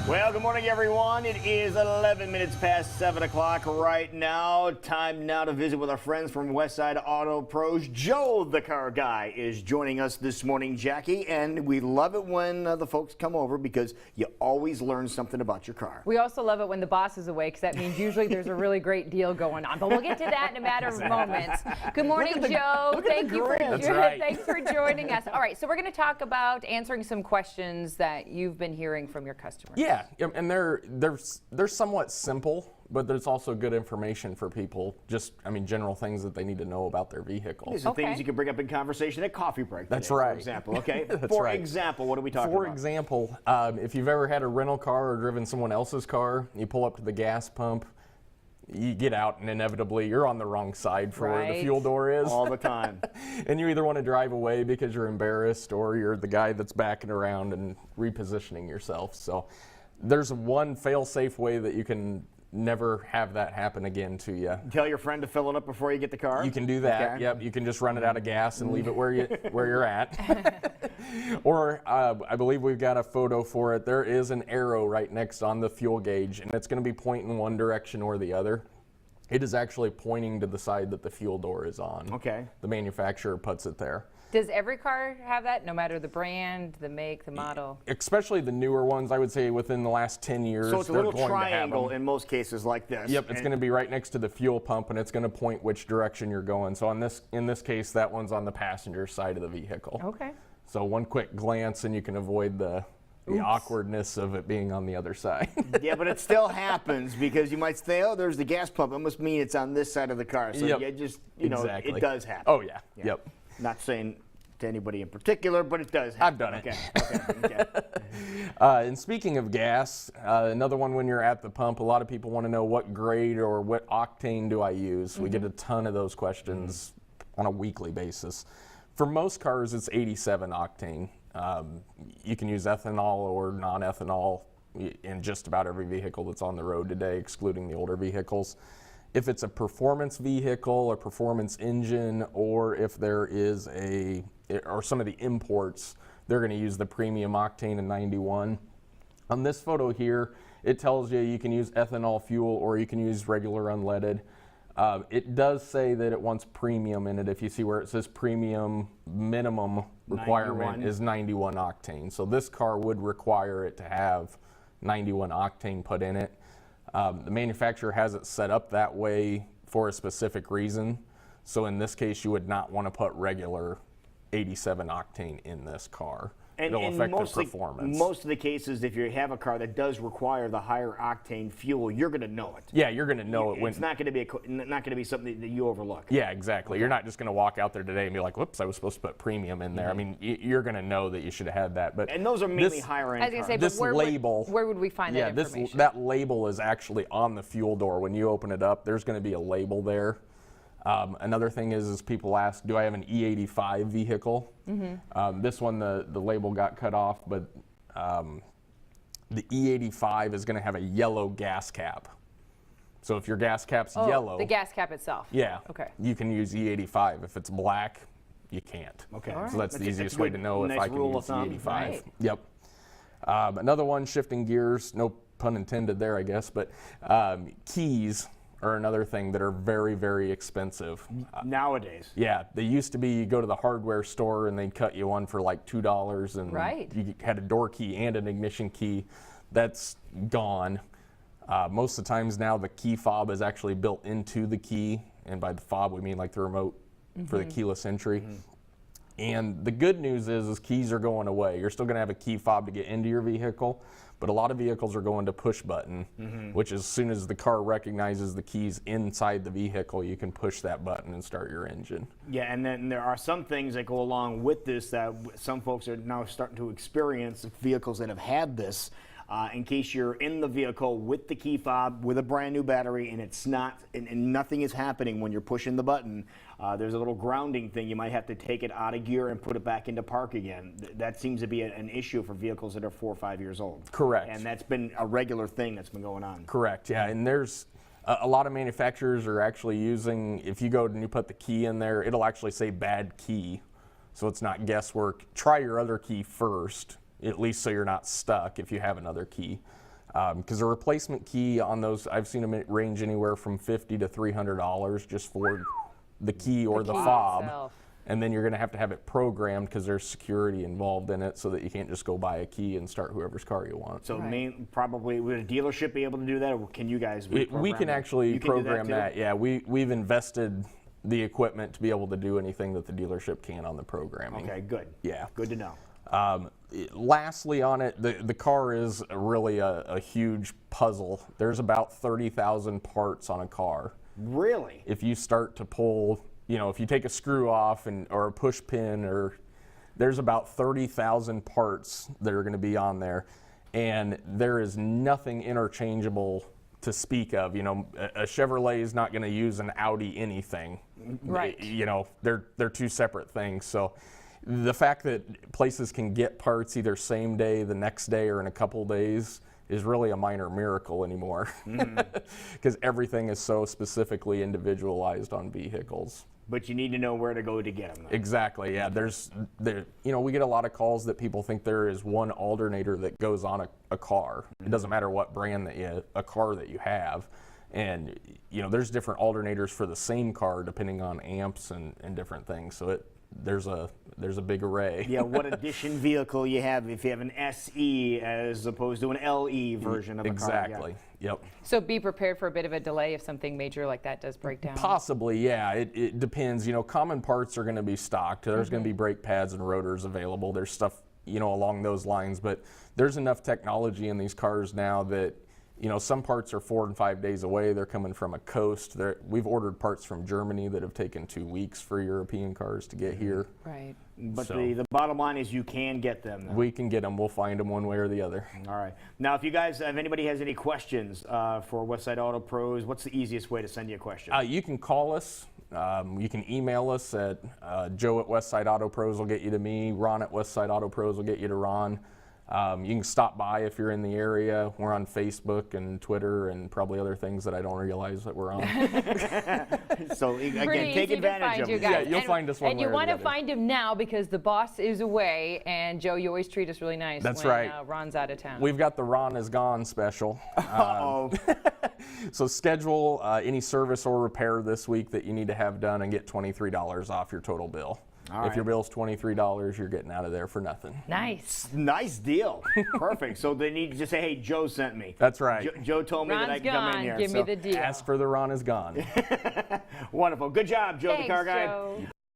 Well, good morning, everyone. It is 11 minutes past 7 o'clock right now. Time now to visit with our friends from Westside Auto Pros. Joe, the car guy, is joining us this morning, Jackie, and we love it when the folks come over because you always learn something about your car. We also love it when the boss is away because that means usually there's a really great deal going on. But we'll get to that in a matter of moments. Good morning, Joe. Thanks for joining us. All right, so we're going to talk about answering some questions that you've been hearing from your customers. Yeah, and they're somewhat simple, but there's also good information for people. Just, general things that they need to know about their vehicle. These are things you can bring up in conversation at coffee break today, That's right. For example, okay? That's for right. example, what are we talking about? For example, if you've ever had a rental car or driven someone else's car, you pull up to the gas pump, you get out, and inevitably you're on the wrong side for where the fuel door is. All the time. And you either want to drive away because you're embarrassed, or you're the guy that's backing around and repositioning yourself. So there's one fail-safe way that you can never have that happen again to you. Tell your friend to fill it up before you get the car? You can do that. Okay. Yep, you can just run it out of gas and leave it where you're at. Or I believe we've got a photo for it. There is an arrow right next on the fuel gauge, and it's going to be pointing one direction or the other. It is actually pointing to the side that the fuel door is on. Okay. The manufacturer puts it there. Does every car have that, no matter the brand, the make, the model? Especially the newer ones, I would say within the last 10 years. So it's a little triangle in most cases like this. Yep, it's going to be right next to the fuel pump, and it's going to point which direction you're going. So in this case, that one's on the passenger side of the vehicle. Okay. So one quick glance, and you can avoid the awkwardness of it being on the other side. Yeah, but it still happens because you might say, oh, there's the gas pump. It must mean it's on this side of the car. So you just, exactly. It does happen. Oh, yeah. Yep. Not saying to anybody in particular, but it does happen. I've done it. Okay. And speaking of gas, another one when you're at the pump, a lot of people want to know what grade or what octane do I use. We get a ton of those questions on a weekly basis. For most cars, it's 87 octane. You can use ethanol or non-ethanol in just about every vehicle that's on the road today, excluding the older vehicles. If it's a performance vehicle, a performance engine, or if there is or some of the imports, they're going to use the premium octane in 91. On this photo here, it tells you can use ethanol fuel or you can use regular unleaded. It does say that it wants premium in it. If you see where it says premium, minimum requirement is 91 octane. So this car would require it to have 91 octane put in it. The manufacturer has it set up that way for a specific reason. So in this case, you would not want to put regular 87 octane in this car. It'll affect the performance. Most of the cases, if you have a car that does require the higher octane fuel, you're going to know it. Yeah, you're going to know it. It's not going to be something that you overlook. Yeah, exactly. You're not just going to walk out there today and be like, "Whoops, I was supposed to put premium in there." I mean, you're going to know that you should have had that. And those are mainly higher end cars. I was going to say, this but label. Where would we find that information? That label is actually on the fuel door. When you open it up, there's going to be a label there. Another thing is people ask, do I have an E85 vehicle? This one, the label got cut off, but the E85 is going to have a yellow gas cap. So if your gas cap's yellow. The gas cap itself. Yeah. Okay. You can use E85. If it's black, you can't. Okay. So that's the easiest way to know if I can use E85. Right. Yep. Another one, shifting gears, no pun intended there, I guess, but keys are another thing that are very, very expensive. Nowadays. Yeah, they used to be, you go to the hardware store and they'd cut you one for like $2 and you had a door key and an ignition key. That's gone. Most of the times now the key fob is actually built into the key, and by the fob we mean like the remote for the keyless entry. And the good news is keys are going away. You're still going to have a key fob to get into your vehicle, but a lot of vehicles are going to push button, which as soon as the car recognizes the keys inside the vehicle, you can push that button and start your engine. Yeah, and then there are some things that go along with this that some folks are now starting to experience, vehicles that have had this. In case you're in the vehicle with the key fob with a brand new battery and it's not, and nothing is happening when you're pushing the button, there's a little grounding thing. You might have to take it out of gear and put it back into park again. That seems to be an issue for vehicles that are 4 or 5 years old. Correct. And that's been a regular thing that's been going on. Correct, yeah, and there's a lot of manufacturers are actually using, if you go and you put the key in there, it'll actually say bad key, so it's not guesswork. Try your other key first, at least so you're not stuck if you have another key. Because a replacement key on those, I've seen them range anywhere from $50 to $300 just for the key or the key fob. itself. And then you're going to have it programmed because there's security involved in it so that you can't just go buy a key and start whoever's car you want. So probably would a dealership be able to do that, or can you guys We can actually program do that. Yeah, we've invested the equipment to be able to do anything that the dealership can on the programming. Okay, good. Yeah. Good to know. Lastly on it, the car is really a huge puzzle. There's about 30,000 parts on a car. Really? If you start to pull, if you take a screw off or a push pin, there's about 30,000 parts that are going to be on there, and there is nothing interchangeable to speak of. A Chevrolet is not going to use an Audi anything. Right. They're two separate things. So the fact that places can get parts either same day, the next day, or in a couple days is really a minor miracle anymore, because everything is so specifically individualized on vehicles. But you need to know where to go to get them. Exactly. Yeah. We get a lot of calls that people think there is one alternator that goes on a car. It doesn't matter what brand a car that you have, and there's different alternators for the same car depending on amps and different things. So there's a big array. Yeah, what edition vehicle you have, if you have an SE as opposed to an LE version of a car. Exactly. Yeah. Yep. So be prepared for a bit of a delay if something major like that does break down. Possibly, yeah. It depends. Common parts are going to be stocked. There's going to be brake pads and rotors available. There's stuff, along those lines. But there's enough technology in these cars now that, some parts are 4 and 5 days away. They're coming from a coast. We've ordered parts from Germany that have taken 2 weeks for European cars to get here. Right. But So- the bottom line is you can get them. Then. We can get them. We'll find them one way or the other. All right. Now, if anybody has any questions for Westside Auto Pros, what's the easiest way to send you a question? You can call us. You can email us at Joe at Westside Auto Pros will get you to me. Ron at Westside Auto Pros will get you to Ron. You can stop by if you're in the area. We're on Facebook and Twitter and probably other things that I don't realize that we're on. So again, take advantage of it. Yeah, you'll find us one And way you or want the to other. find him now because the boss is away, and Joe, you always treat us really nice That's when right. Ron's out of town. We've got the Ron is Gone special. Uh-oh. So schedule any service or repair this week that you need to have done and get $23 off your total bill. All If your right. bill's $23, you're getting out of there for nothing. Nice. Nice deal. Perfect. So they need to just say, hey, Joe sent me. That's right. Joe told me that I Ron's could come in gone. here. Give me the deal. Ask for the Ron is Gone. Wonderful. Good job, Joe, Thanks, the car guy. Joe.